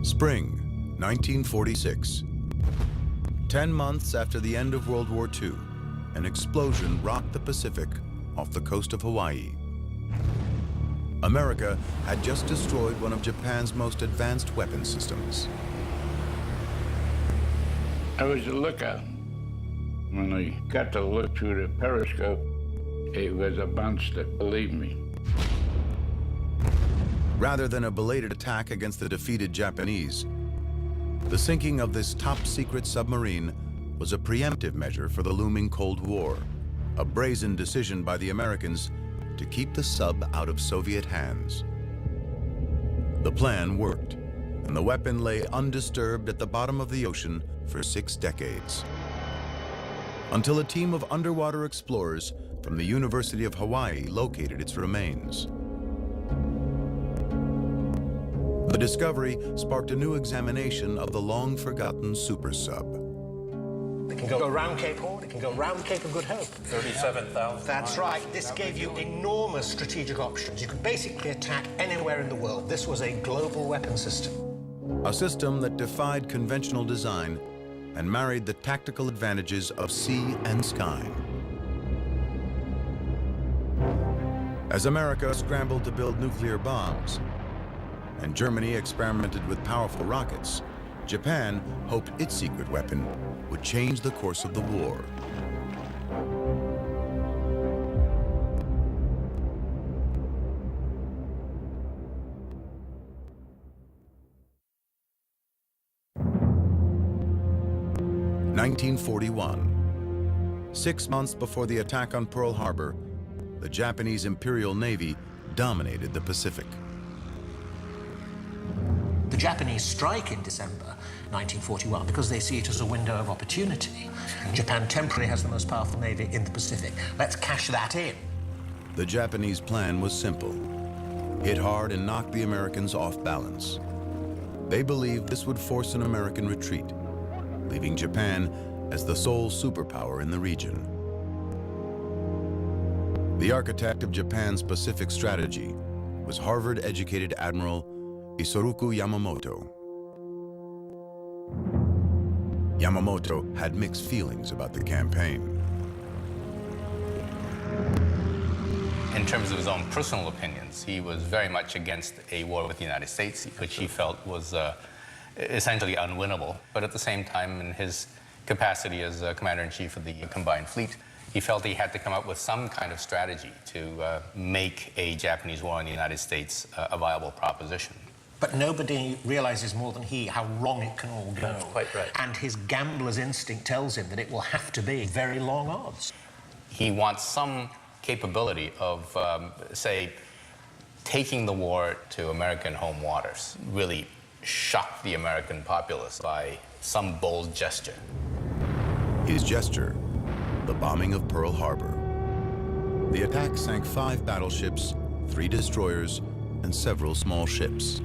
Spring, 1946. 10 months after the end of World War II, an explosion rocked the Pacific off the coast of Hawaii. America had just destroyed one of Japan's most advanced weapon systems. I was a lookout. When I got to look through the periscope, it was a monster, believe me. Rather than a belated attack against the defeated Japanese, the sinking of this top-secret submarine was a preemptive measure for the looming Cold War, a brazen decision by the Americans to keep the sub out of Soviet hands. The plan worked, and the weapon lay undisturbed at the bottom of the ocean for 6 decades. Until a team of underwater explorers from the University of Hawaii located its remains. The discovery sparked a new examination of the long-forgotten super sub. It can go around Cape Horn, it can go around Cape of Good Hope. 37,000 That's right. This gave you enormous strategic options. You could basically attack anywhere in the world. This was a global weapon system. A system that defied conventional design and married the tactical advantages of sea and sky. As America scrambled to build nuclear bombs, and Germany experimented with powerful rockets, Japan hoped its secret weapon would change the course of the war. (1941). 6 months before the attack on Pearl Harbor, the Japanese Imperial Navy dominated the Pacific. The Japanese strike in December 1941 because they see it as a window of opportunity. Japan temporarily has the most powerful navy in the Pacific. Let's cash that in. The Japanese plan was simple. Hit hard and knock the Americans off balance. They believed this would force an American retreat, leaving Japan as the sole superpower in the region. The architect of Japan's Pacific strategy was Harvard-educated Admiral Isoroku Yamamoto. Yamamoto had mixed feelings about the campaign. In terms of his own personal opinions, he was very much against a war with the United States, which he felt was essentially unwinnable. But at the same time, in his capacity as Commander-in-Chief of the Combined Fleet, he felt he had to come up with some kind of strategy to make a Japanese war in the United States a viable proposition. But nobody realizes more than he how wrong it can all go. That's quite right. And his gambler's instinct tells him that it will have to be very long odds. He wants some capability of, say, taking the war to American home waters, really shock the American populace by some bold gesture. His gesture, the bombing of Pearl Harbor. The attack sank 5 battleships, 3 destroyers, and several small ships.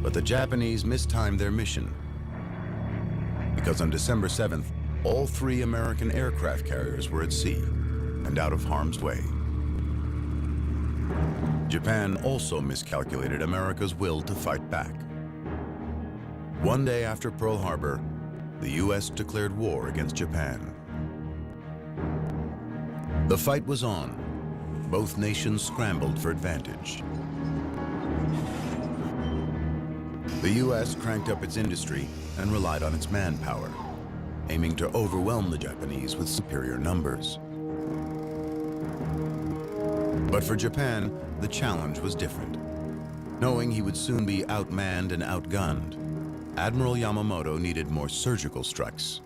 But the Japanese mistimed their mission, because on December 7th, all 3 American aircraft carriers were at sea and out of harm's way. Japan also miscalculated America's will to fight back. One day after Pearl Harbor, the U.S. declared war against Japan. The fight was on. Both nations scrambled for advantage. The U.S. cranked up its industry and relied on its manpower, aiming to overwhelm the Japanese with superior numbers. But for Japan, the challenge was different. Knowing he would soon be outmanned and outgunned, Admiral Yamamoto needed more surgical strikes.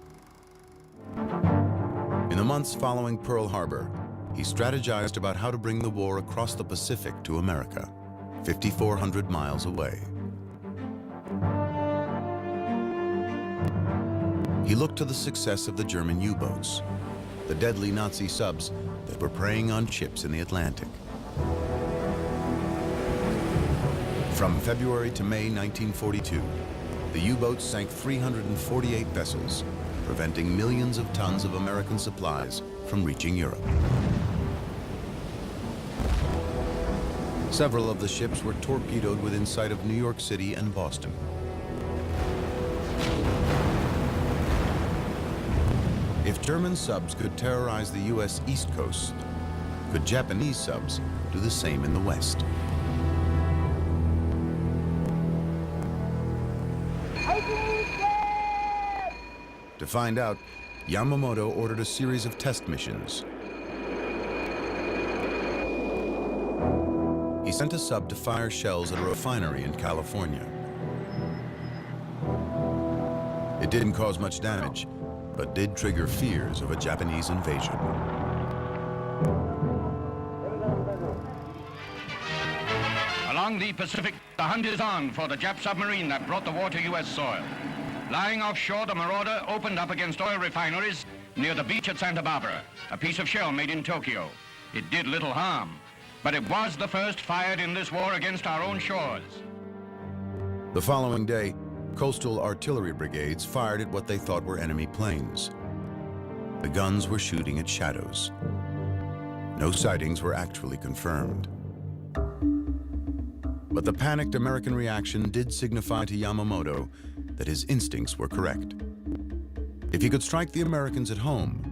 In the months following Pearl Harbor, he strategized about how to bring the war across the Pacific to America, 5,400 miles away. He looked to the success of the German U-boats, the deadly Nazi subs that were preying on ships in the Atlantic. From February to May 1942, the U-boats sank 348 vessels, preventing millions of tons of American supplies from reaching Europe. Several of the ships were torpedoed within sight of New York City and Boston. If German subs could terrorize the U.S. East Coast, could Japanese subs do the same in the West? To find out, Yamamoto ordered a series of test missions. He sent a sub to fire shells at a refinery in California. It didn't cause much damage, but did trigger fears of a Japanese invasion. Along the Pacific, the hunt is on for the Jap submarine that brought the war to U.S. soil. Lying offshore, the Marauder opened up against oil refineries near the beach at Santa Barbara, a piece of shell made in Tokyo. It did little harm, but it was the first fired in this war against our own shores. The following day, coastal artillery brigades fired at what they thought were enemy planes. The guns were shooting at shadows. No sightings were actually confirmed. But the panicked American reaction did signify to Yamamoto that his instincts were correct. If he could strike the Americans at home,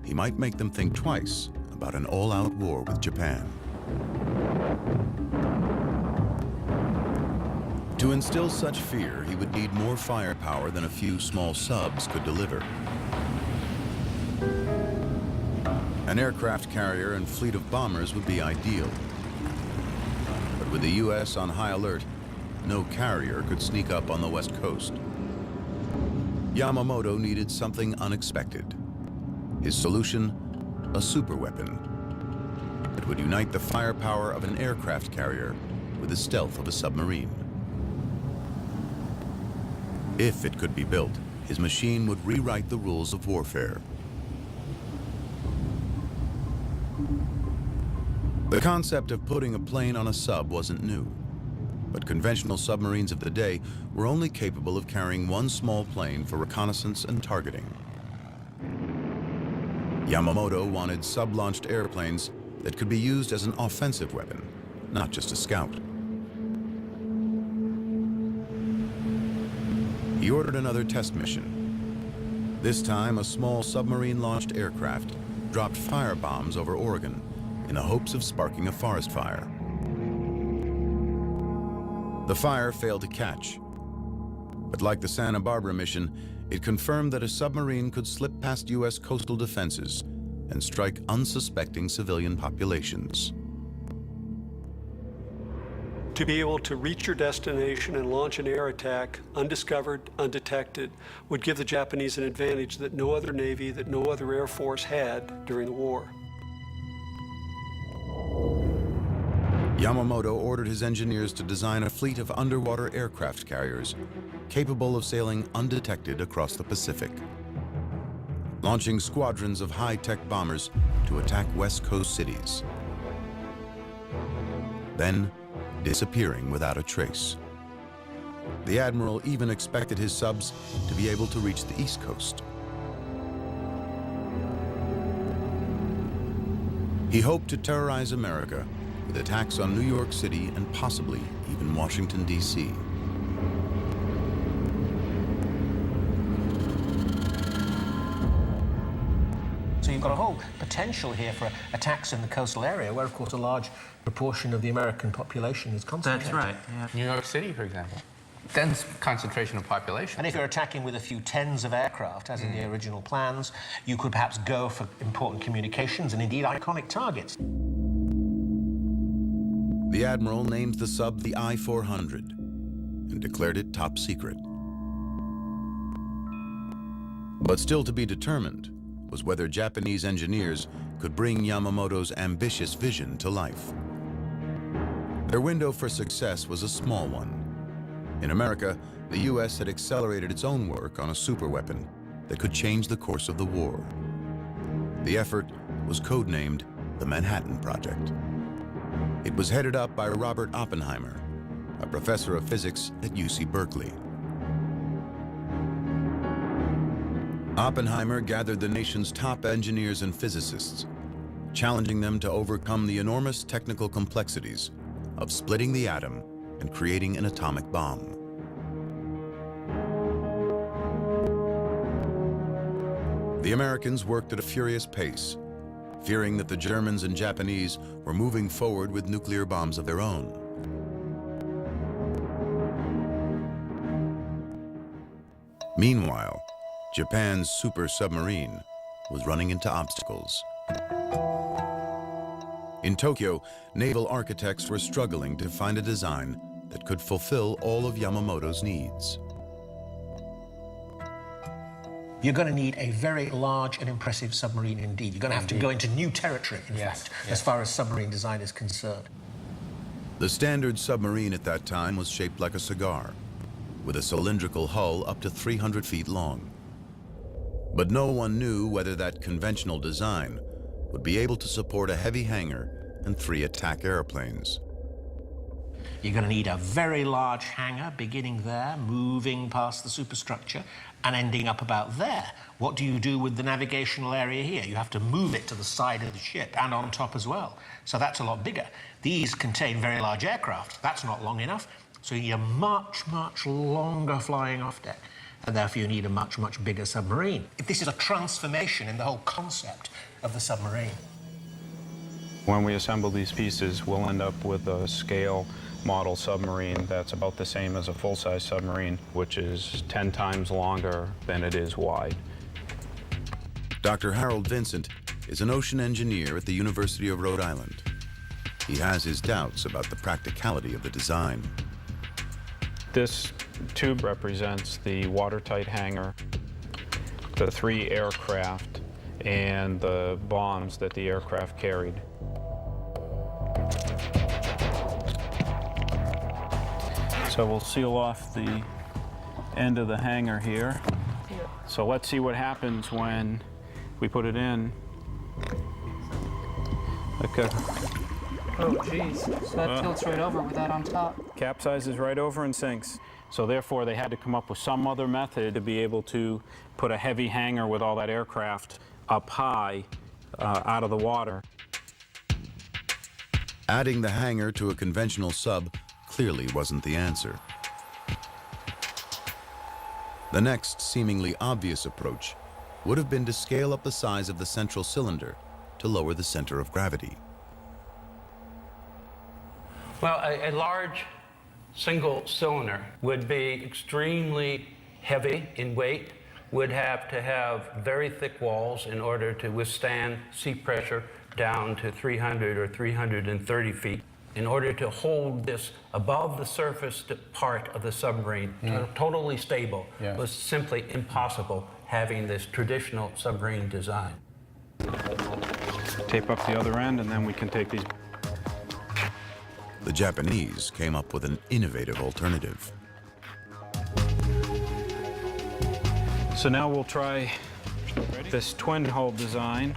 he might make them think twice about an all-out war with Japan. To instill such fear, he would need more firepower than a few small subs could deliver. An aircraft carrier and fleet of bombers would be ideal. But with the U.S. on high alert, no carrier could sneak up on the West Coast. Yamamoto needed something unexpected. His solution, a superweapon that would unite the firepower of an aircraft carrier with the stealth of a submarine. If it could be built, his machine would rewrite the rules of warfare. The concept of putting a plane on a sub wasn't new, but conventional submarines of the day were only capable of carrying one small plane for reconnaissance and targeting. Yamamoto wanted sub-launched airplanes that could be used as an offensive weapon, not just a scout. He ordered another test mission. This time, a small submarine-launched aircraft dropped firebombs over Oregon in the hopes of sparking a forest fire. The fire failed to catch, but like the Santa Barbara mission, it confirmed that a submarine could slip past U.S. coastal defenses and strike unsuspecting civilian populations. To be able to reach your destination and launch an air attack undiscovered, undetected, would give the Japanese an advantage that no other Navy, that no other Air Force had during the war. Yamamoto ordered his engineers to design a fleet of underwater aircraft carriers capable of sailing undetected across the Pacific, launching squadrons of high-tech bombers to attack West Coast cities, then disappearing without a trace. The admiral even expected his subs to be able to reach the East Coast. He hoped to terrorize America with attacks on New York City and possibly even Washington, D.C. So you've got a whole potential here for attacks in the coastal area, where, of course, a large proportion of the American population is concentrated. That's right, yeah. New York City, for example. Dense concentration of population. And if you're attacking with a few tens of aircraft, as in the original plans, you could perhaps go for important communications and indeed iconic targets. The admiral named the sub the I-400 and declared it top secret. But still to be determined was whether Japanese engineers could bring Yamamoto's ambitious vision to life. Their window for success was a small one. In America, the U.S. had accelerated its own work on a superweapon that could change the course of the war. The effort was codenamed the Manhattan Project. It was headed up by Robert Oppenheimer, a professor of physics at UC Berkeley. Oppenheimer gathered the nation's top engineers and physicists, challenging them to overcome the enormous technical complexities of splitting the atom and creating an atomic bomb. The Americans worked at a furious pace, fearing that the Germans and Japanese were moving forward with nuclear bombs of their own. Meanwhile, Japan's super submarine was running into obstacles. In Tokyo, naval architects were struggling to find a design that could fulfill all of Yamamoto's needs. You're going to need a very large and impressive submarine indeed. You're going to have to go into new territory, in fact, as far as submarine design is concerned. The standard submarine at that time was shaped like a cigar, with a cylindrical hull up to 300 feet long. But no one knew whether that conventional design would be able to support a heavy hangar and 3 attack airplanes. You're going to need a very large hangar beginning there, moving past the superstructure, and ending up about there. What do you do with the navigational area here? You have to move it to the side of the ship and on top as well. So that's a lot bigger. These contain very large aircraft. That's not long enough. So you need a much, much longer flying off deck. And therefore you need a much, much bigger submarine. This is a transformation in the whole concept of the submarine. When we assemble these pieces, we'll end up with a scale model submarine that's about the same as a full-size submarine, which is 10 times longer than it is wide. Dr. Harold Vincent is an ocean engineer at the University of Rhode Island. He has his doubts about the practicality of the design. This tube represents the watertight hangar, the 3 aircraft, and the bombs that the aircraft carried. So we'll seal off the end of the hangar here. So let's see what happens when we put it in. Okay. Oh, geez. So that tilts right over with that on top. Capsizes right over and sinks. So therefore, they had to come up with some other method to be able to put a heavy hangar with all that aircraft up high out of the water. Adding the hangar to a conventional sub clearly wasn't the answer. The next seemingly obvious approach would have been to scale up the size of the central cylinder to lower the center of gravity. Well, a large single cylinder would be extremely heavy in weight, would have to have very thick walls in order to withstand sea pressure down to 300 or 330 feet. In order to hold this above the surface part of the submarine, totally stable, was simply impossible having this traditional submarine design. Tape up the other end, and then we can take these. The Japanese came up with an innovative alternative. So now we'll try this twin hull design.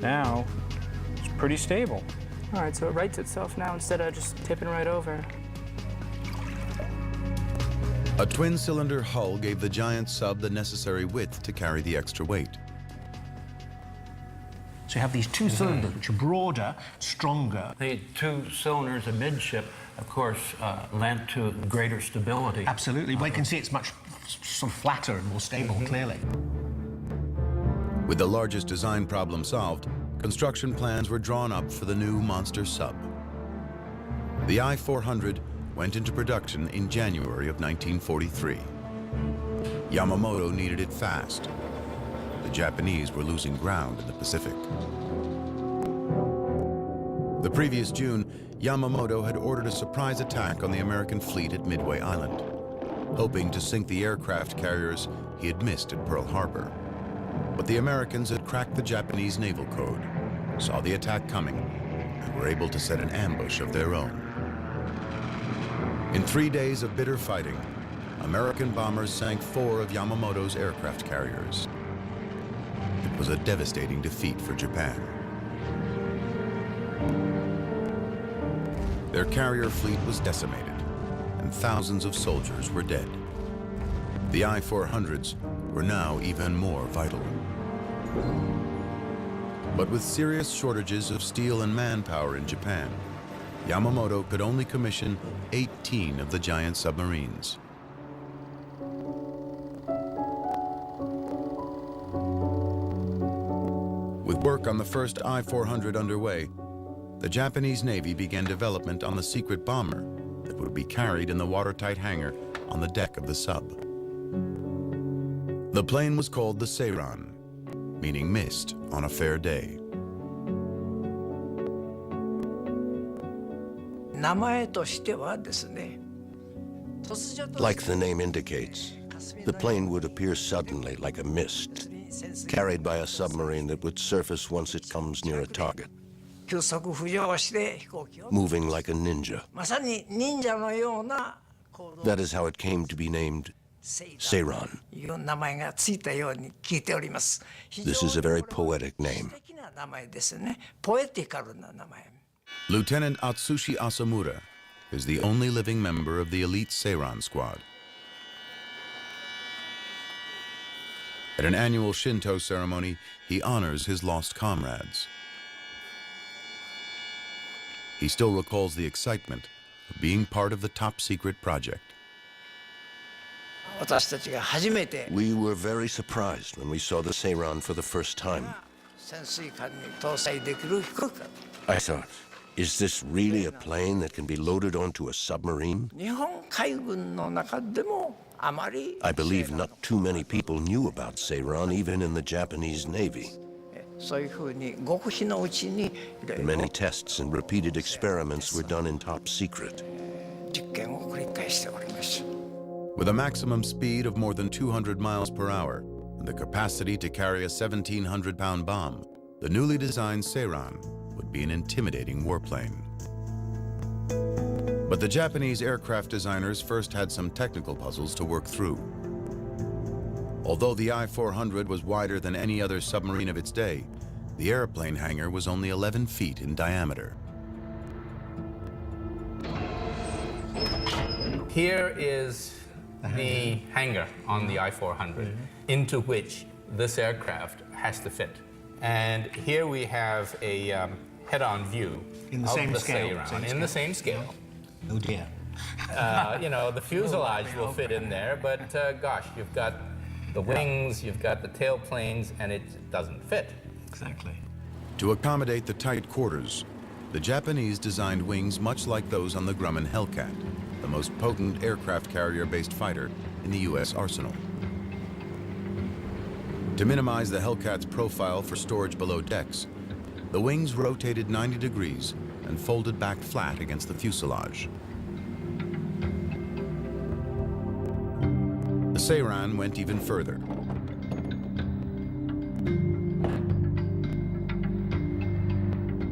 Now, it's pretty stable. All right, so it rights itself now instead of just tipping right over. A twin-cylinder hull gave the giant sub the necessary width to carry the extra weight. So you have these 2 cylinders, which are broader, stronger. The 2 cylinders amidship, of course, lent to greater stability. Absolutely. Well, you can see it's much sort of flatter and more stable, clearly. With the largest design problem solved, construction plans were drawn up for the new monster sub. The I-400 went into production in January of 1943. Yamamoto needed it fast. The Japanese were losing ground in the Pacific. The previous June, Yamamoto had ordered a surprise attack on the American fleet at Midway Island, hoping to sink the aircraft carriers he had missed at Pearl Harbor. But the Americans had cracked the Japanese naval code, saw the attack coming, and were able to set an ambush of their own. In 3 days of bitter fighting, American bombers sank 4 of Yamamoto's aircraft carriers. It was a devastating defeat for Japan. Their carrier fleet was decimated, and thousands of soldiers were dead. The I-400s were now even more vital. But with serious shortages of steel and manpower in Japan, Yamamoto could only commission 18 of the giant submarines. With work on the first I-400 underway, the Japanese Navy began development on the secret bomber that would be carried in the watertight hangar on the deck of the sub. The plane was called the Seiran, meaning mist on a fair day. Like the name indicates, the plane would appear suddenly like a mist, carried by a submarine that would surface once it comes near a target, moving like a ninja. That is how it came to be named Seiran. This is a very poetic name. Lieutenant Atsushi Asamura is the only living member of the elite Seiran squad. At an annual Shinto ceremony, he honors his lost comrades. He still recalls the excitement of being part of the top-secret project. We were very surprised when we saw the Seiran for the first time. I thought, is this really a plane that can be loaded onto a submarine? I believe not too many people knew about Seiran, even in the Japanese Navy. Many tests and repeated experiments were done in top secret. With a maximum speed of more than 200 miles per hour and the capacity to carry a 1,700-pound bomb, the newly designed Seiran would be an intimidating warplane. But the Japanese aircraft designers first had some technical puzzles to work through. Although the I-400 was wider than any other submarine of its day, the airplane hangar was only 11 feet in diameter. Here is the hangar on the I-400 into which this aircraft has to fit. And here we have a head-on view in the of same the scale, Seiran, the same scale. Oh dear. You know, the fuselage will fit in there, but gosh, you've got the wings, you've got the tail planes, and it doesn't fit. Exactly. To accommodate the tight quarters, the Japanese designed wings much like those on the Grumman Hellcat, the most potent aircraft carrier-based fighter in the U.S. arsenal. To minimize the Hellcat's profile for storage below decks, the wings rotated 90 degrees and folded back flat against the fuselage. The Seiran went even further.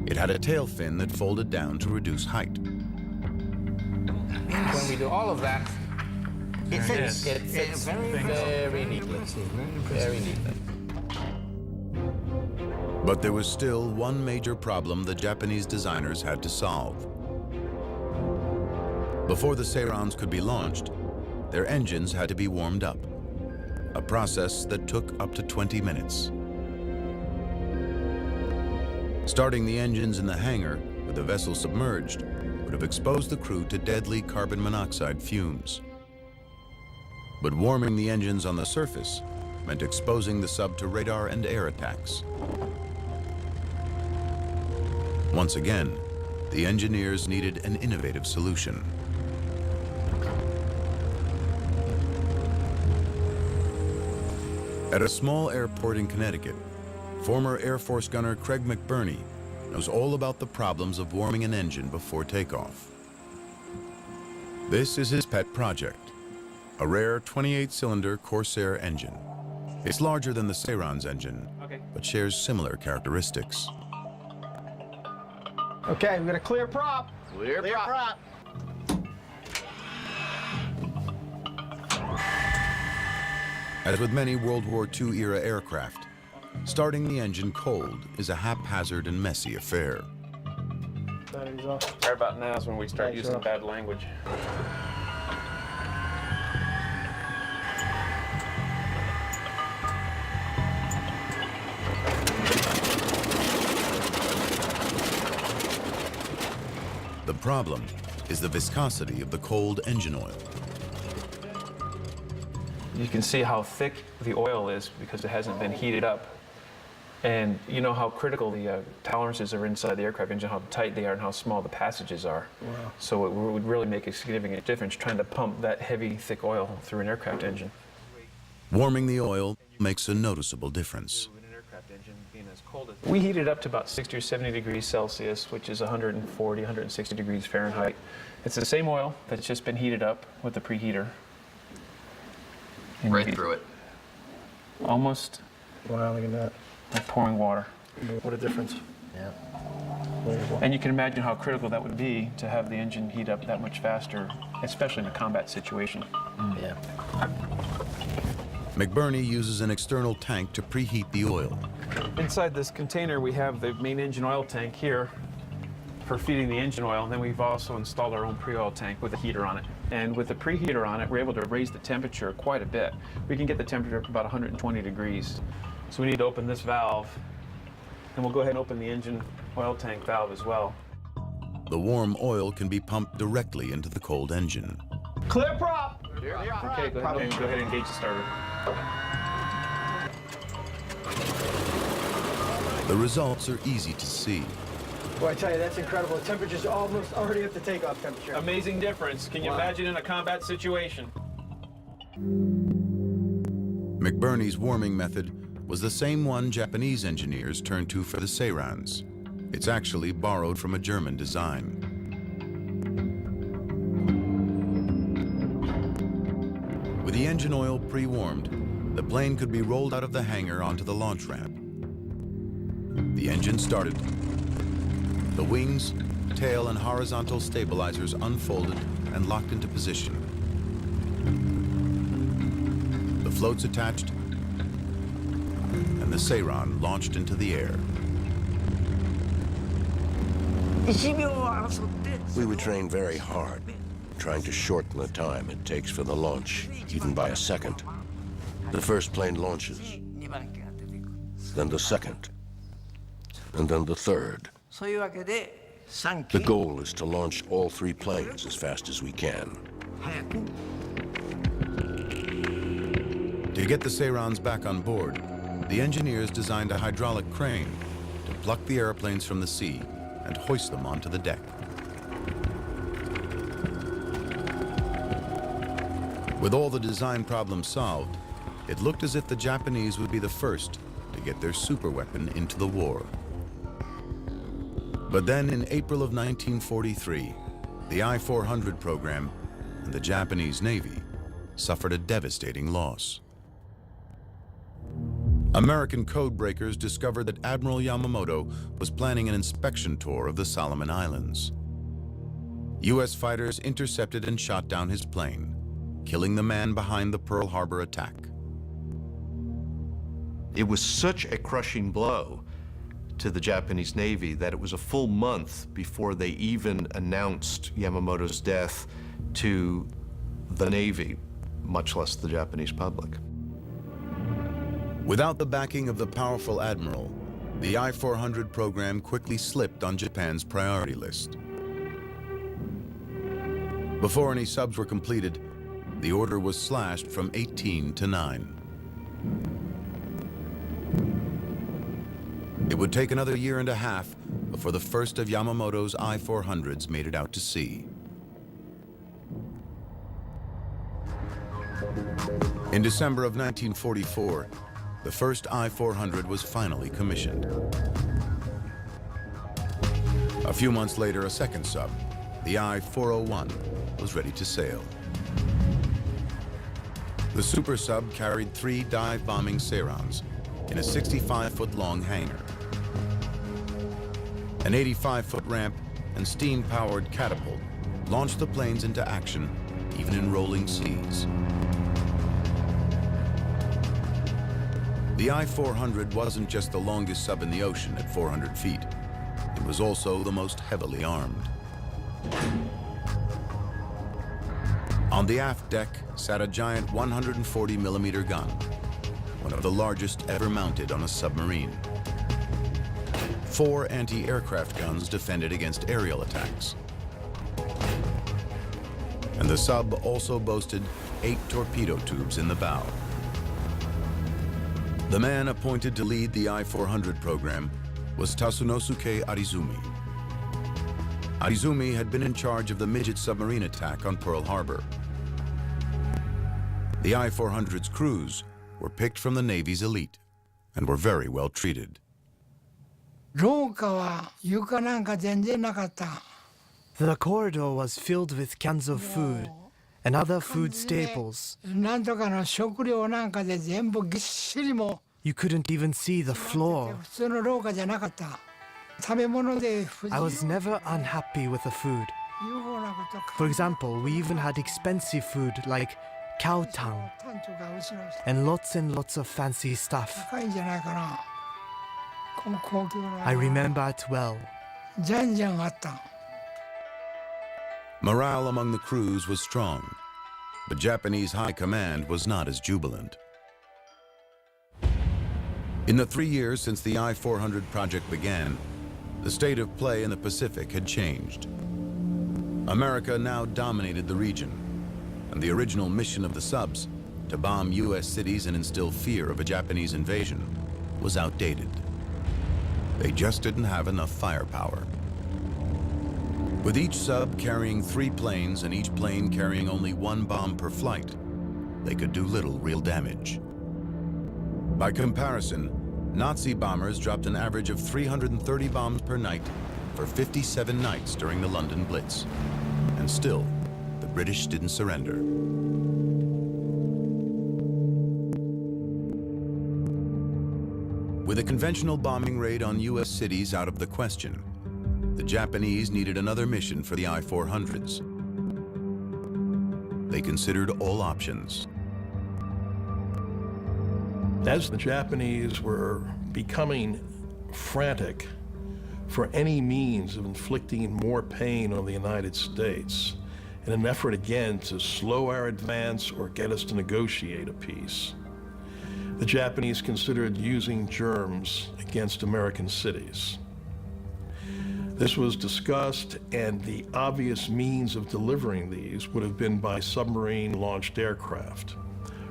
It had a tail fin that folded down to reduce height. When we do all of that, It fits. it fits very neatly. Very neatly. But there was still one major problem the Japanese designers had to solve. Before the Seirans could be launched, their engines had to be warmed up, a process that took up to 20 minutes. Starting the engines in the hangar with the vessel submerged would have exposed the crew to deadly carbon monoxide fumes. But warming the engines on the surface meant exposing the sub to radar and air attacks. Once again, the engineers needed an innovative solution. At a small airport in Connecticut, former Air Force gunner Craig McBurney knows all about the problems of warming an engine before takeoff. This is his pet project, a rare 28-cylinder Corsair engine. It's larger than the Seiran's engine, but shares similar characteristics. Okay, we got a clear prop. Clear prop. As with many World War II-era aircraft, starting the engine cold is a haphazard and messy affair. Battery's off. Right about now is when we start using bad language. The The problem is the viscosity of the cold engine oil. You can see how thick the oil is because it hasn't been heated up. And you know how critical the tolerances are inside the aircraft engine, how tight they are and how small the passages are. Wow. So it would really make a significant difference trying to pump that heavy, thick oil through an aircraft engine. Warming the oil makes a noticeable difference. We heat it up to about 60 or 70 degrees Celsius, which is 140, 160 degrees Fahrenheit. It's the same oil that's just been heated up with the preheater. And right through it. Almost. Wow, look at that. Like pouring water. What a difference. Yeah. And you can imagine how critical that would be to have the engine heat up that much faster, especially in a combat situation. Yeah. McBurney uses an external tank to preheat the oil. Inside this container, we have the main engine oil tank here for feeding the engine oil, and then we've also installed our own pre-oil tank with a heater on it. And with the preheater on it, we're able to raise the temperature quite a bit. We can get the temperature up to about 120 degrees. So we need to open this valve, and we'll go ahead and open the engine oil tank valve as well. The warm oil can be pumped directly into the cold engine. Clear prop! Okay, go ahead and engage the starter. The results are easy to see. Boy, I tell you, that's incredible. The temperature's almost already at the takeoff temperature. Amazing difference. Can you imagine in a combat situation? McBurney's warming method was the same one Japanese engineers turned to for the Seirans. It's actually borrowed from a German design. With the engine oil pre-warmed, the plane could be rolled out of the hangar onto the launch ramp. The engine started. The wings, tail, and horizontal stabilizers unfolded and locked into position. The floats attached, and the Seiran launched into the air. We would train very hard, trying to shorten the time it takes for the launch, even by a second. The first plane launches, then the second, and then the third. The goal is to launch all three planes as fast as we can. To get the Seirans back on board, the engineers designed a hydraulic crane to pluck the airplanes from the sea and hoist them onto the deck. With all the design problems solved, it looked as if the Japanese would be the first to get their superweapon into the war. But then in April of 1943, the I-400 program and the Japanese Navy suffered a devastating loss. American codebreakers discovered that Admiral Yamamoto was planning an inspection tour of the Solomon Islands. U.S. fighters intercepted and shot down his plane, killing the man behind the Pearl Harbor attack. It was such a crushing blow to the Japanese Navy that it was a full month before they even announced Yamamoto's death to the Navy, much less the Japanese public. Without the backing of the powerful admiral, the I-400 program quickly slipped on Japan's priority list. Before any subs were completed, the order was slashed from 18 to 9. It would take another year and a half before the first of Yamamoto's I-400s made it out to sea. In December of 1944, the first I-400 was finally commissioned. A few months later, a second sub, the I-401, was ready to sail. The super sub carried 3 dive-bombing Seirans in a 65-foot-long hangar. An 85-foot ramp and steam-powered catapult launched the planes into action, even in rolling seas. The I-400 wasn't just the longest sub in the ocean at 400 feet. It was also the most heavily armed. On the aft deck sat a giant 140mm gun, one of the largest ever mounted on a submarine. 4 anti-aircraft guns defended against aerial attacks, and the sub also boasted 8 torpedo tubes in the bow. The man appointed to lead the I-400 program was Tasunosuke Arizumi. Arizumi had been in charge of the midget submarine attack on Pearl Harbor. The I-400's crews were picked from the Navy's elite and were very well treated. The corridor was filled with cans of food and other food staples. You couldn't even see the floor. I was never unhappy with the food. For example, we even had expensive food like cow tongue and lots of fancy stuff. I remember it well. Morale among the crews was strong, but Japanese high command was not as jubilant. In the 3 years since the I-400 project began, the state of play in the Pacific had changed. America now dominated the region, and the original mission of the subs, to bomb U.S. cities and instill fear of a Japanese invasion, was outdated. They just didn't have enough firepower. With each sub carrying 3 planes and each plane carrying only 1 bomb per flight, they could do little real damage. By comparison, Nazi bombers dropped an average of 330 bombs per night for 57 nights during the London Blitz. And still, the British didn't surrender. With a conventional bombing raid on U.S. cities out of the question, the Japanese needed another mission for the I-400s. They considered all options. As the Japanese were becoming frantic for any means of inflicting more pain on the United States, in an effort again to slow our advance or get us to negotiate a peace, the Japanese considered using germs against American cities. This was discussed, and the obvious means of delivering these would have been by submarine-launched aircraft,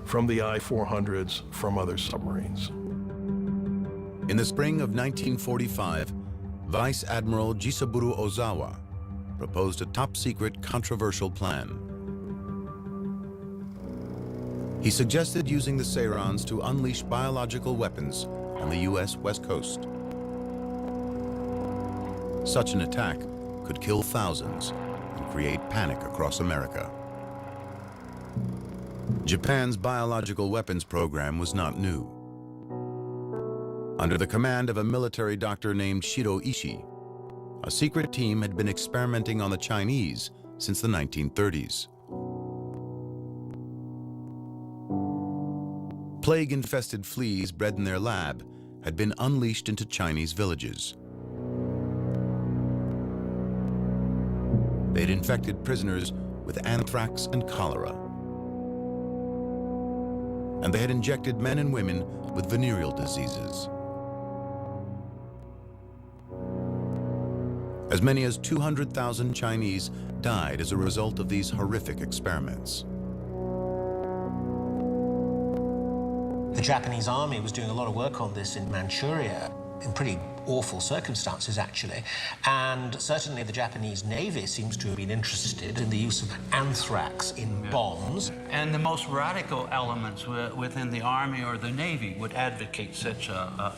from the I-400s, from other submarines. In the spring of 1945, Vice Admiral Jisaburo Ozawa proposed a top-secret, controversial plan. He suggested using the Seirans to unleash biological weapons on the U.S. West Coast. Such an attack could kill thousands and create panic across America. Japan's biological weapons program was not new. Under the command of a military doctor named Shiro Ishii, a secret team had been experimenting on the Chinese since the 1930s. Plague-infested fleas bred in their lab had been unleashed into Chinese villages. They'd infected prisoners with anthrax and cholera. And they had injected men and women with venereal diseases. As many as 200,000 Chinese died as a result of these horrific experiments. The Japanese army was doing a lot of work on this in Manchuria, in pretty awful circumstances, actually. And certainly the Japanese Navy seems to have been interested in the use of anthrax in bombs. And the most radical elements within the Army or the Navy would advocate such a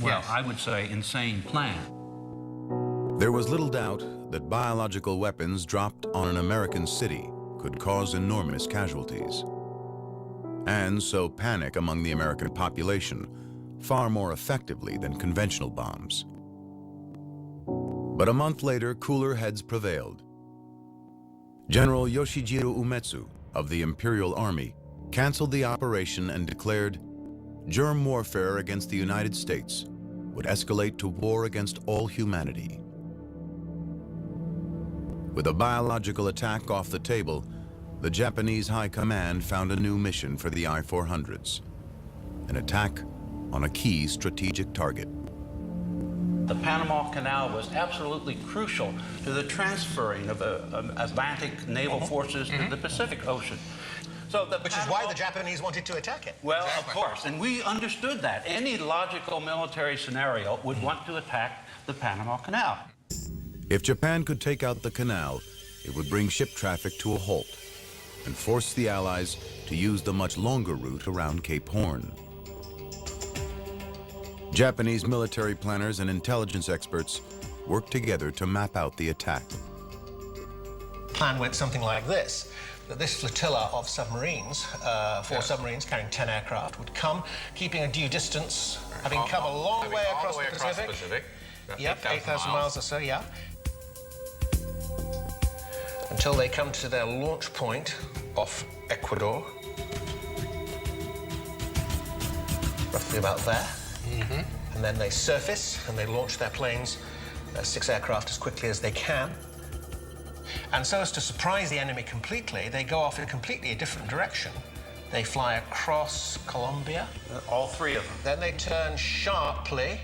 I would say, insane plan. There was little doubt that biological weapons dropped on an American city could cause enormous casualties. And so panic among the American population far more effectively than conventional bombs. But a month later, cooler heads prevailed. General Yoshijiro Umetsu of the Imperial Army canceled the operation and declared germ warfare against the United States would escalate to war against all humanity. With a biological attack off the table, the Japanese High Command found a new mission for the I-400s, an attack on a key strategic target. The Panama Canal was absolutely crucial to the transferring of Atlantic naval forces to the Pacific Ocean. So Which is why the Japanese wanted to attack it. Well, of course, and we understood that. Any logical military scenario would want to attack the Panama Canal. If Japan could take out the canal, it would bring ship traffic to a halt and force the Allies to use the much longer route around Cape Horn. Japanese military planners and intelligence experts worked together to map out the attack. Plan went something like this. That this flotilla of submarines, four submarines carrying 10 aircraft, would come, keeping a due distance, having come a long way across the Pacific. Yep, 8,000 miles or so, yeah. Until they come to their launch point off Ecuador. Roughly about there. And then they surface and they launch their planes, 6 aircraft, as quickly as they can. And so as to surprise the enemy completely, they go off in a completely different direction. They fly across Colombia. All 3 of them. Then they turn sharply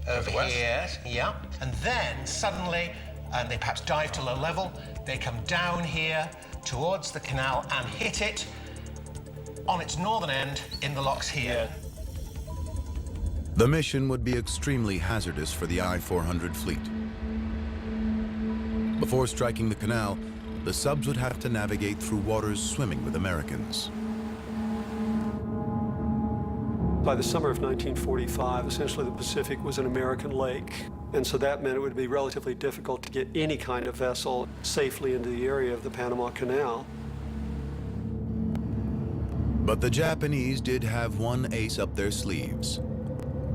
over here. Yeah. And then suddenly, and they perhaps dive to low level, they come down here towards the canal and hit it on its northern end in the locks here. The mission would be extremely hazardous for the I-400 fleet. Before striking the canal, the subs would have to navigate through waters swimming with Americans. By the summer of 1945, essentially the Pacific was an American lake, and so that meant it would be relatively difficult to get any kind of vessel safely into the area of the Panama Canal. But the Japanese did have one ace up their sleeves,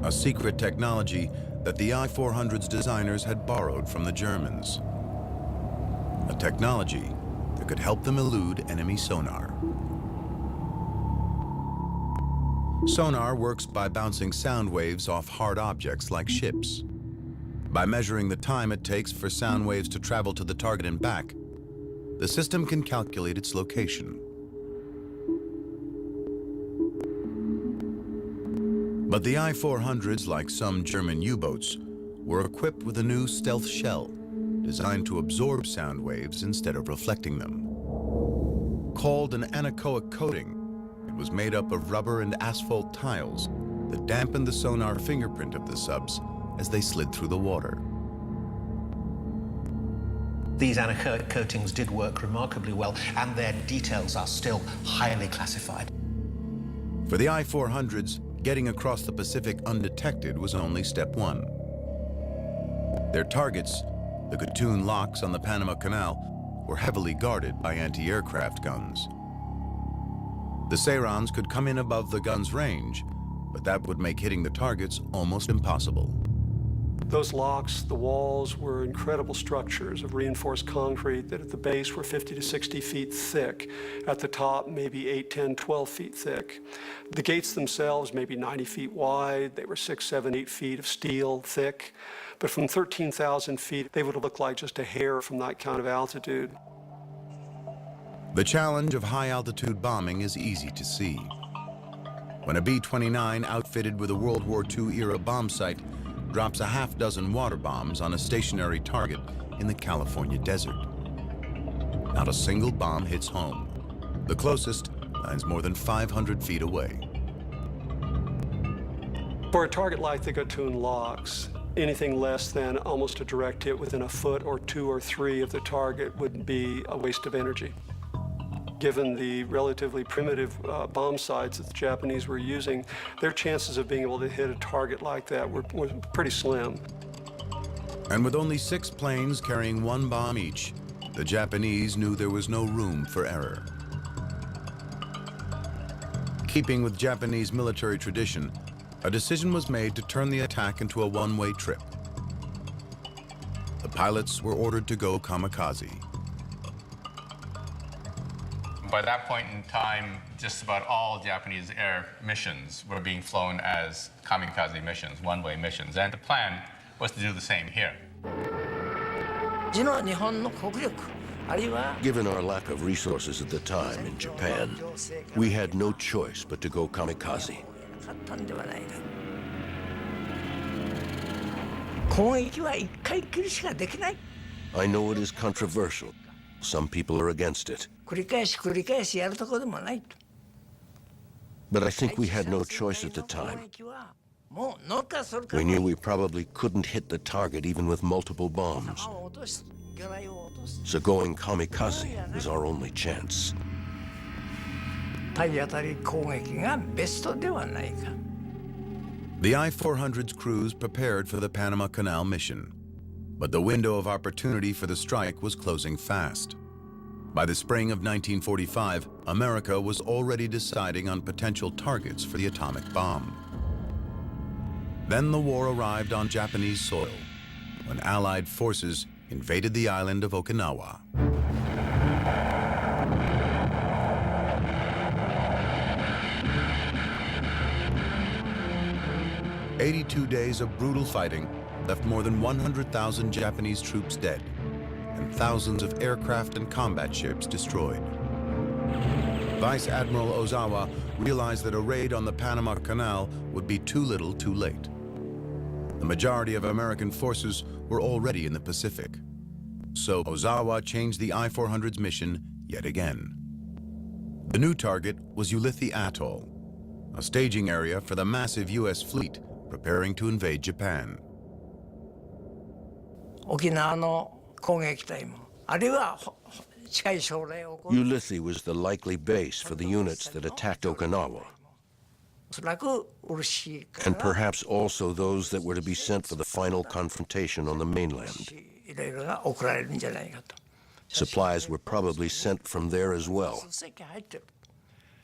a secret technology that the I-400's designers had borrowed from the Germans. A technology that could help them elude enemy sonar. Sonar works by bouncing sound waves off hard objects like ships. By measuring the time it takes for sound waves to travel to the target and back, the system can calculate its location. But the I-400s, like some German U-boats, were equipped with a new stealth shell designed to absorb sound waves instead of reflecting them. Called an anechoic coating, it was made up of rubber and asphalt tiles that dampened the sonar fingerprint of the subs as they slid through the water. These anechoic coatings did work remarkably well, and their details are still highly classified. For the I-400s, getting across the Pacific undetected was only step 1. Their targets, the Gatun locks on the Panama Canal, were heavily guarded by anti-aircraft guns. The Seirans could come in above the gun's range, but that would make hitting the targets almost impossible. Those locks, the walls, were incredible structures of reinforced concrete that at the base were 50 to 60 feet thick. At the top, maybe 8, 10, 12 feet thick. The gates themselves, maybe 90 feet wide. They were 6, 7, 8 feet of steel thick. But from 13,000 feet, they would have looked like just a hair from that kind of altitude. The challenge of high-altitude bombing is easy to see. When a B-29 outfitted with a World War II-era bomb sight drops a half-dozen water bombs on a stationary target in the California desert. Not a single bomb hits home. The closest lands more than 500 feet away. For a target like the Gatun locks, anything less than almost a direct hit within a foot or 2 or 3 of the target would be a waste of energy. Given the relatively primitive bomb sights that the Japanese were using, their chances of being able to hit a target like that were pretty slim. And with only 6 planes carrying 1 bomb each, the Japanese knew there was no room for error. Keeping with Japanese military tradition, a decision was made to turn the attack into a one-way trip. The pilots were ordered to go kamikaze. By that point in time, just about all Japanese air missions were being flown as kamikaze missions, one-way missions, and the plan was to do the same here. Given our lack of resources at the time in Japan, we had no choice but to go kamikaze. I know it is controversial. Some people are against it. But I think we had no choice at the time. We knew we probably couldn't hit the target even with multiple bombs. So going kamikaze was our only chance. The I-400's crews prepared for the Panama Canal mission, but the window of opportunity for the strike was closing fast. By the spring of 1945, America was already deciding on potential targets for the atomic bomb. Then the war arrived on Japanese soil, when Allied forces invaded the island of Okinawa. 82 days of brutal fighting left more than 100,000 Japanese troops dead and thousands of aircraft and combat ships destroyed. Vice Admiral Ozawa realized that a raid on the Panama Canal would be too little too late. The majority of American forces were already in the Pacific, so Ozawa changed the I-400's mission yet again. The new target was Ulithi Atoll, a staging area for the massive U.S. fleet preparing to invade Japan. Ulithi was the likely base for the units that attacked Okinawa, and perhaps also those that were to be sent for the final confrontation on the mainland. Supplies were probably sent from there as well.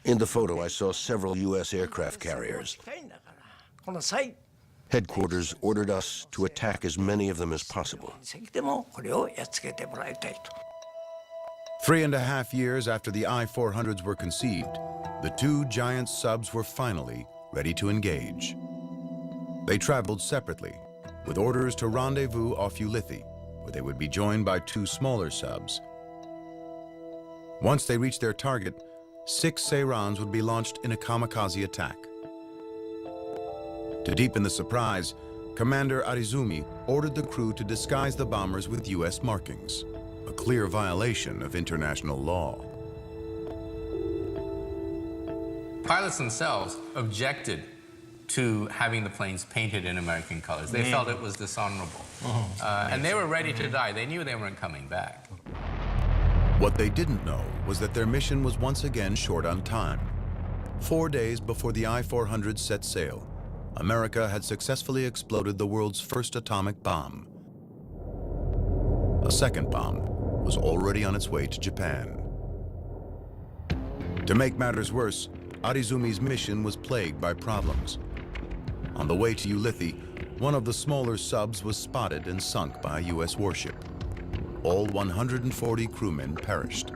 In the photo, I saw several U.S. aircraft carriers. Headquarters ordered us to attack as many of them as possible. 3.5 years after the I-400s were conceived, the two giant subs were finally ready to engage. They traveled separately, with orders to rendezvous off Ulithi, where they would be joined by two smaller subs. Once they reached their target, 6 Seirans would be launched in a kamikaze attack. To deepen the surprise, Commander Arizumi ordered the crew to disguise the bombers with U.S. markings, a clear violation of international law. Pilots themselves objected to having the planes painted in American colors. They felt it was dishonorable. And they were ready to die. They knew they weren't coming back. What they didn't know was that their mission was once again short on time. 4 days before the I-400 set sail, America had successfully exploded the world's first atomic bomb. A second bomb was already on its way to Japan. To make matters worse, Arizumi's mission was plagued by problems. On the way to Ulithi, one of the smaller subs was spotted and sunk by a U.S. warship. All 140 crewmen perished.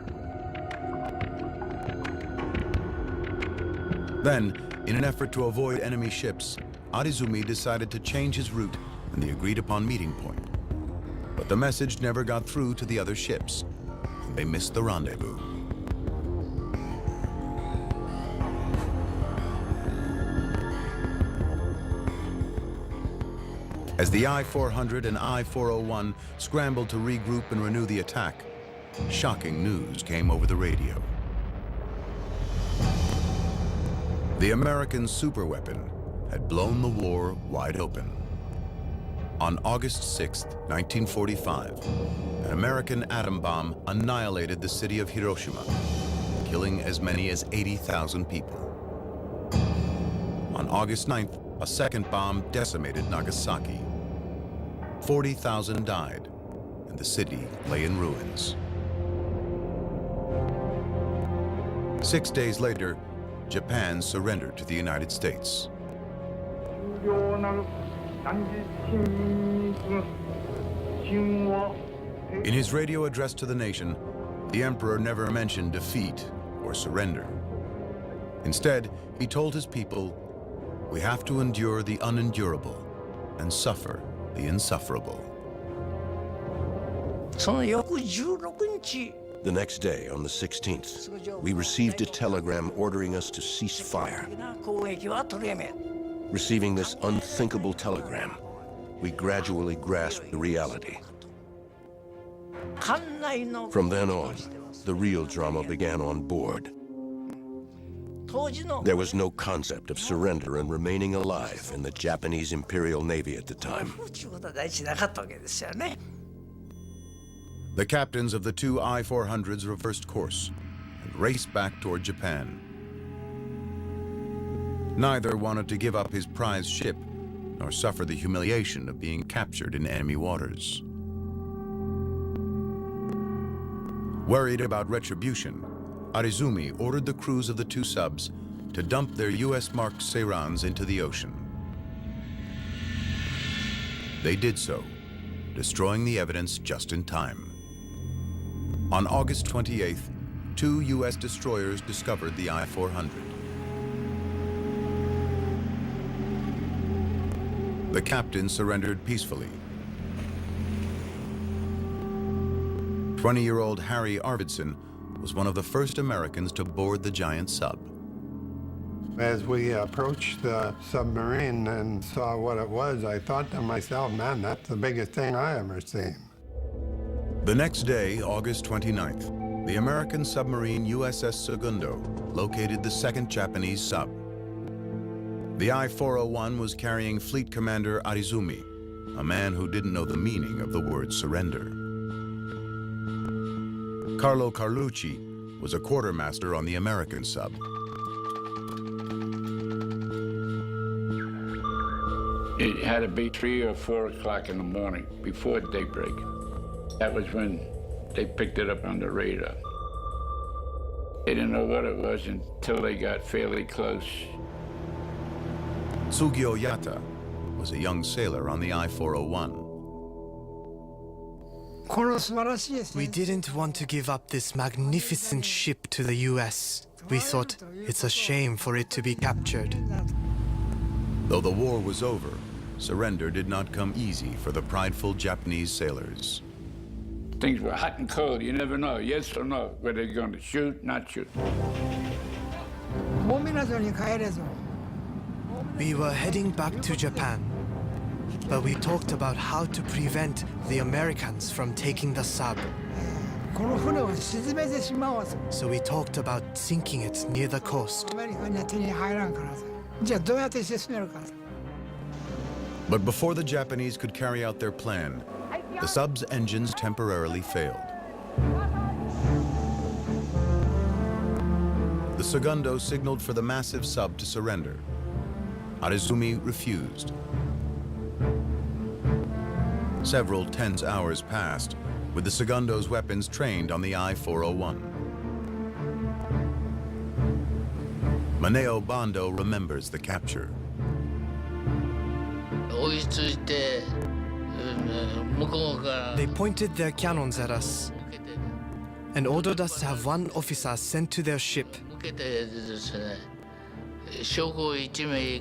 Then, in an effort to avoid enemy ships, Arizumi decided to change his route in the agreed-upon meeting point. But the message never got through to the other ships, and they missed the rendezvous. As the I-400 and I-401 scrambled to regroup and renew the attack, shocking news came over the radio. The American superweapon had blown the war wide open. On August 6, 1945, an American atom bomb annihilated the city of Hiroshima, killing as many as 80,000 people. On August 9th, a second bomb decimated Nagasaki. 40,000 died, and the city lay in ruins. 6 days later, Japan surrendered to the United States. In his radio address to the nation, the emperor never mentioned defeat or surrender. Instead, he told his people, "We have to endure the unendurable and suffer the insufferable." The next day, on the 16th, we received a telegram ordering us to cease fire. Receiving this unthinkable telegram, we gradually grasped the reality. From then on, the real drama began on board. There was no concept of surrender and remaining alive in the Japanese Imperial Navy at the time. The captains of the two I-400s reversed course and raced back toward Japan. Neither wanted to give up his prize ship nor suffer the humiliation of being captured in enemy waters. Worried about retribution, Arizumi ordered the crews of the two subs to dump their US-marked Seirans into the ocean. They did so, destroying the evidence just in time. On August 28th, two US destroyers discovered the I-400. The captain surrendered peacefully. 20-year-old Harry Arvidsson was one of the first Americans to board the giant sub. As we approached the submarine and saw what it was, I thought to myself, man, that's the biggest thing I ever seen. The next day, August 29th, the American submarine USS Segundo located the second Japanese sub. The I-401 was carrying Fleet Commander Arizumi, a man who didn't know the meaning of the word surrender. Carlo Carlucci was a quartermaster on the American sub. It had to be 3 or 4 o'clock in the morning, before daybreak. That was when they picked it up on the radar. They didn't know what it was until they got fairly close. Tsugio Yata was a young sailor on the I-401. We didn't want to give up this magnificent ship to the US. We thought it's a shame for it to be captured. Though the war was over, surrender did not come easy for the prideful Japanese sailors. Things were hot and cold. You never know, yes or no, whether they're going to shoot, not shoot. We were heading back to Japan, but we talked about how to prevent the Americans from taking the sub. So we talked about sinking it near the coast. But before the Japanese could carry out their plan, the sub's engines temporarily failed. The Segundo signaled for the massive sub to surrender. Arizumi refused. Several tense hours passed, with the Segundo's weapons trained on the I-401. Maneo Bando remembers the capture. They pointed their cannons at us and ordered us to have one officer sent to their ship.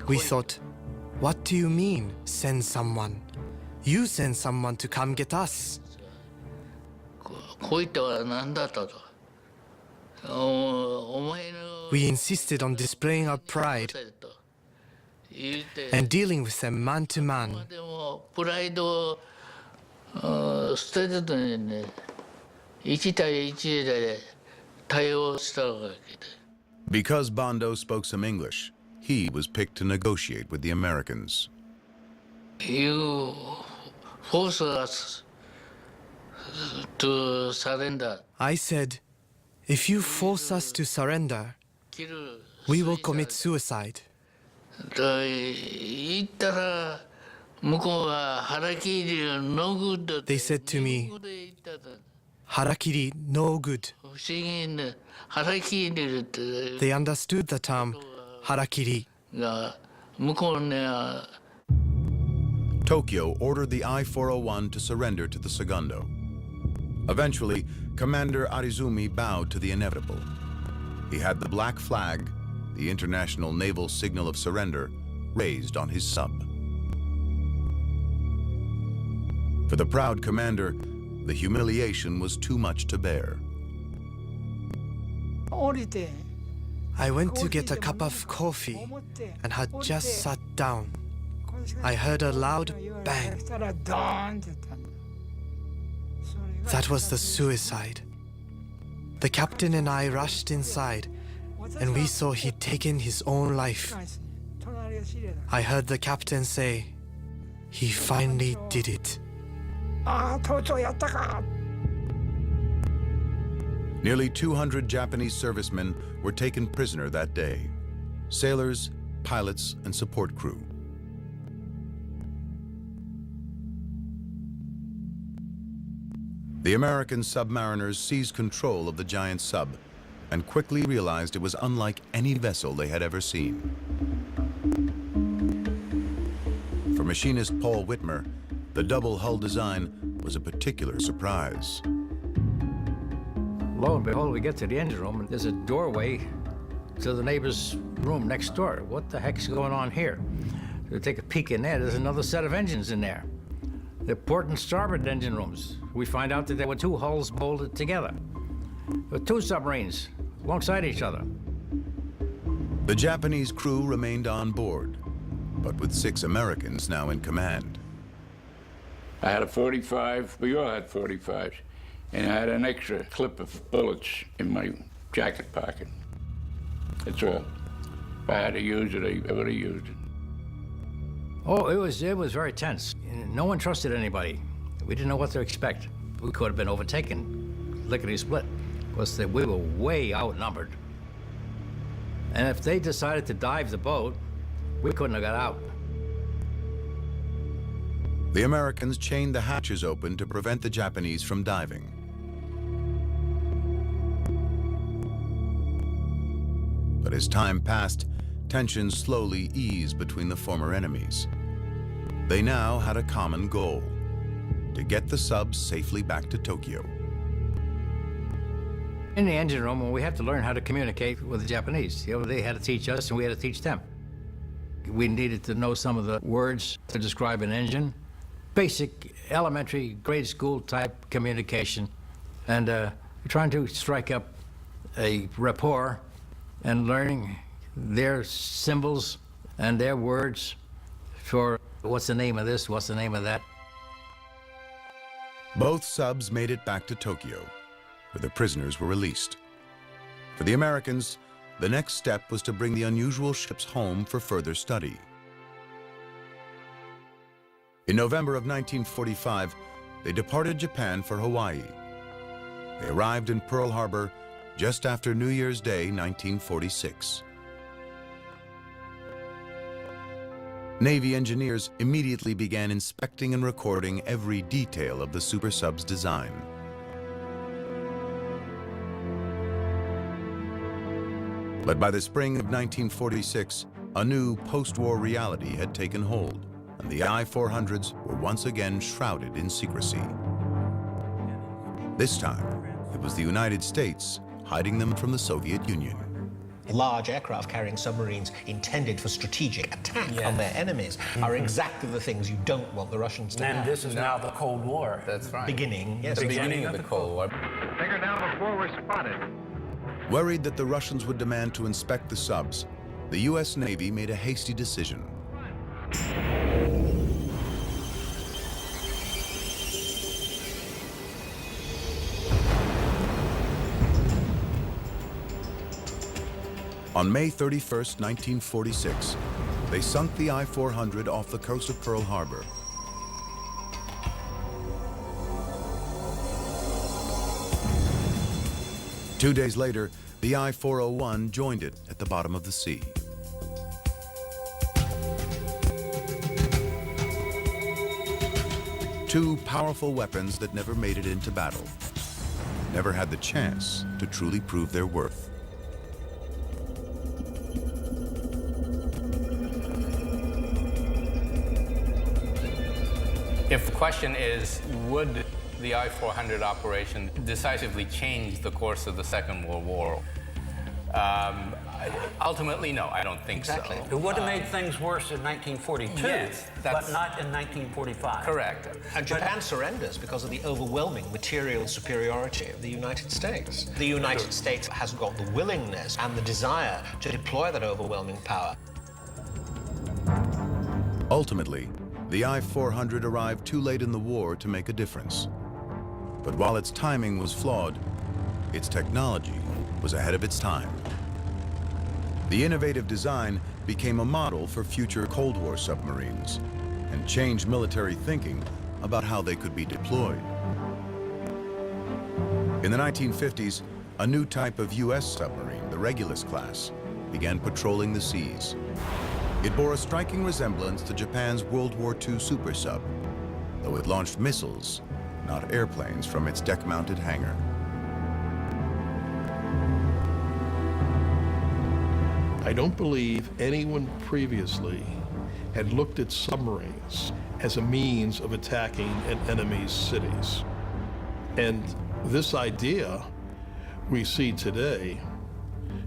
We thought, what do you mean, send someone? You send someone to come get us. We insisted on displaying our pride and dealing with them man to man. Because Bando spoke some English, he was picked to negotiate with the Americans. You force us to surrender. I said, if you force us to surrender, we will commit suicide. They said to me, harakiri, no good. They understood the term harakiri. Tokyo ordered the I-401 to surrender to the Segundo. Eventually, Commander Arizumi bowed to the inevitable. He had the black flag, the international naval signal of surrender, raised on his sub. For the proud commander, the humiliation was too much to bear. I went to get a cup of coffee and had just sat down I heard a loud bang. That was the suicide. The captain and I rushed inside, and we saw he'd taken his own life. I heard the captain say, he finally did it. Nearly 200 Japanese servicemen were taken prisoner that day. Sailors, pilots, and support crew. The American submariners seized control of the giant sub and quickly realized it was unlike any vessel they had ever seen. For machinist Paul Whitmer, the double hull design was a particular surprise. Lo and behold, we get to the engine room and there's a doorway to the neighbor's room next door. What the heck's going on here? We take a peek in there, there's another set of engines in there. The port and starboard engine rooms. We find out that there were two hulls bolted together. With two submarines alongside each other. The Japanese crew remained on board, but with 6 Americans now in command. I had a 45, we all had 45s, and I had an extra clip of bullets in my jacket pocket. That's all. If I had to use it, I would have used it. Oh, it was very tense. No one trusted anybody. We didn't know what to expect. We could have been overtaken, lickety-split, because we were way outnumbered. And if they decided to dive the boat, we couldn't have got out. The Americans chained the hatches open to prevent the Japanese from diving. But as time passed, tensions slowly eased between the former enemies. They now had a common goal: to get the subs safely back to Tokyo. In the engine room, we had to learn how to communicate with the Japanese. You know, they had to teach us, and we had to teach them. We needed to know some of the words to describe an engine. Basic, elementary, grade school type communication. And trying to strike up a rapport and learning their symbols and their words for what's the name of this, what's the name of that. Both subs made it back to Tokyo, where the prisoners were released. For the Americans, the next step was to bring the unusual ships home for further study. In November of 1945, they departed Japan for Hawaii. They arrived in Pearl Harbor just after New Year's Day, 1946. Navy engineers immediately began inspecting and recording every detail of the super sub's design. But by the spring of 1946, a new post-war reality had taken hold, and the I-400s were once again shrouded in secrecy. This time, it was the United States hiding them from the Soviet Union. Large aircraft-carrying submarines intended for strategic attack on their enemies are exactly the things you don't want the Russians to have. And this is now the Cold War. That's right. Beginning, yes. The beginning of the Cold War. Take her down before we're spotted. Worried that the Russians would demand to inspect the subs, the U.S. Navy made a hasty decision. On May 31st, 1946, they sunk the I-400 off the coast of Pearl Harbor. Two days later, the I-401 joined it at the bottom of the sea. Two powerful weapons that never made it into battle, never had the chance to truly prove their worth. If the question is, would the I-400 operation decisively change the course of the Second World War? Ultimately, no, I don't think so. It would have made things worse in 1942, yes, but not in 1945. Correct. And Japan surrenders because of the overwhelming material superiority of the United States. The United States has got the willingness and the desire to deploy that overwhelming power. Ultimately, the I-400 arrived too late in the war to make a difference. But while its timing was flawed, its technology was ahead of its time. The innovative design became a model for future Cold War submarines and changed military thinking about how they could be deployed. In the 1950s, a new type of U.S. submarine, the Regulus class, began patrolling the seas. It bore a striking resemblance to Japan's World War II super sub, though it launched missiles, not airplanes, from its deck-mounted hangar. I don't believe anyone previously had looked at submarines as a means of attacking an enemy's cities. And this idea we see today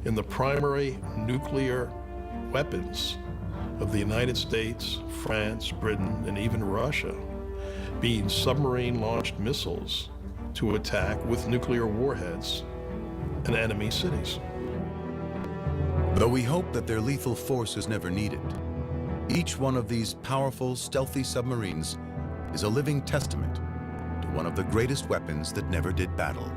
in the primary nuclear weapons of the United States, France, Britain, and even Russia, being submarine-launched missiles to attack with nuclear warheads an enemy cities. Though we hope that their lethal force is never needed, each one of these powerful, stealthy submarines is a living testament to one of the greatest weapons that never did battle.